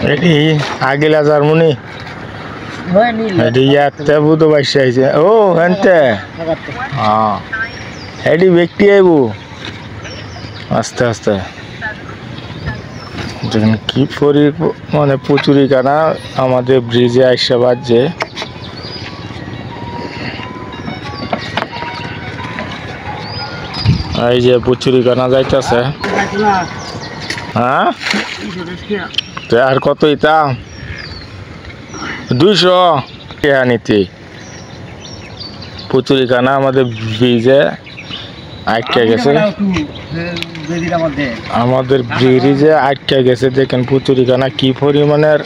এটি আগিলা জার্মানি এটি ইয়াতে বুতো বাইসে আইছে ও হেনতে হ্যাঁ এটি ব্যক্তি আইব আস্তে আস্তে দেখেন কি মানে প্রচুরই কানা আমাদের ব্রিজে আইসা বাজছে এই যে প্রচুরই কানা যাইতেছে হ্যাঁ আর কত ইতা 200 নিতে প্রচুরই কানা আমাদের ব্রিজে আটকে গেছে আমাদের ব্রিজে আটকে গেছে দেখেন পুচুরিখানা কি পরিমাণের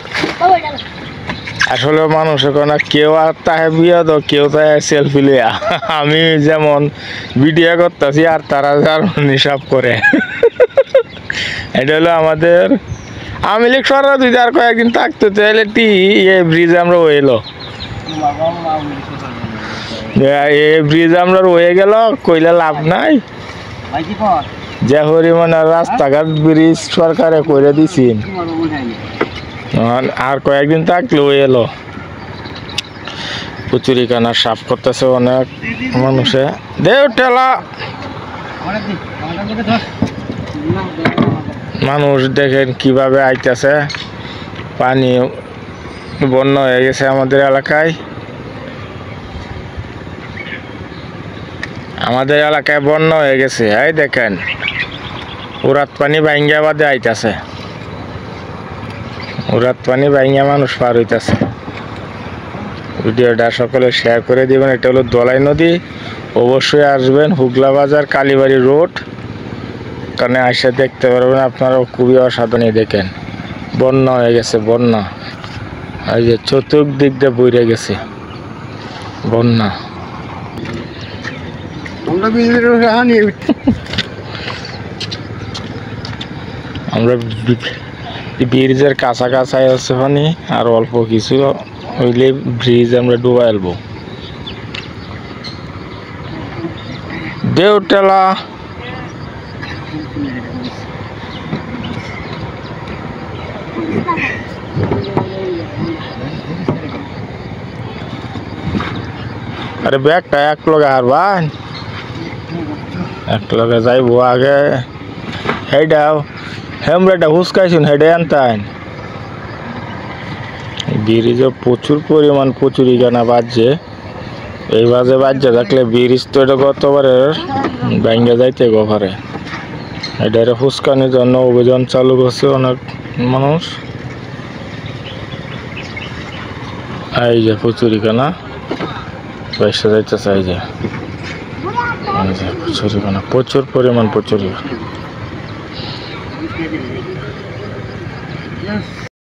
আসলে মানুষ এখন কেউ আর তাহে বিয়া তো কেউ তাহে সেলফি লিয়া আমি যেমন ভিডিও করতেছি আর তারা যার হিসাব করে এটা হলো আমাদের আমি লিখ সরা দুই আর কয়েকদিন থাকতো তাহলে এই ব্রিজ আমরা এলো এই ব্রিজ আমরা রয়ে গেল কইলে লাভ নাই যে পরিমাণে রাস্তাঘাট ব্রিজ সরকারে করে দিছি আর কয়েকদিন থাকলে এলো পুচুরিখানা সাফ করতেছে অনেক মানুষে দেও ঠেলা মানুষ দেখেন কিভাবে আইতেছে পানি বন্যা হয়ে গেছে আমাদের এলাকায় বন্যা হয়ে গেছে এই দেখেন উড়াত পানি ভাঙ্গা বাদে আইতাছে উড়াত পানি ভাঙ্গা মানুষ পার হইতাছে ভিডিওটা সকলে শেয়ার করে দিবেন এটা হলো দলাই নদী অবশ্যই আসবেন হুগলা বাজার কালীবাড়ি রোড কারণে আসে দেখতে পারবেন আপনারাও খুবই অসাধারণ দেখেন বন্যা হয়ে গেছে বন্যা এই যে চতুর্দিক দিয়ে বইরে গেছে বন্যা আমরা ব্রিজের কাছাকাছি আছে পানি আর অল্প কিছু হইলে ব্রিজ আমরা ডুবা এলবো দেউটেলা আরে ব্যাগটা এক লগে হারবান এক লগে যাইবো আগে হেডাও হেমরাটা হুসকাইছুন হেডে আনতাইন ব্রিজে প্রচুর পরিমাণ পুচুরিখানা বাজছে এই বাজে বাজছে থাকলে ব্রিজ তো এটা গতবারের ভাঙ্গা যাইতে গোফারে এটা হুসকানির জন্য অভিযান চালু করছে অনেক মানুষ এই যে পুচুরিখানা পয়সা যাইতেছে এই যে পুচুরিখানা প্রচুর পরিমাণ পুচুরিখানা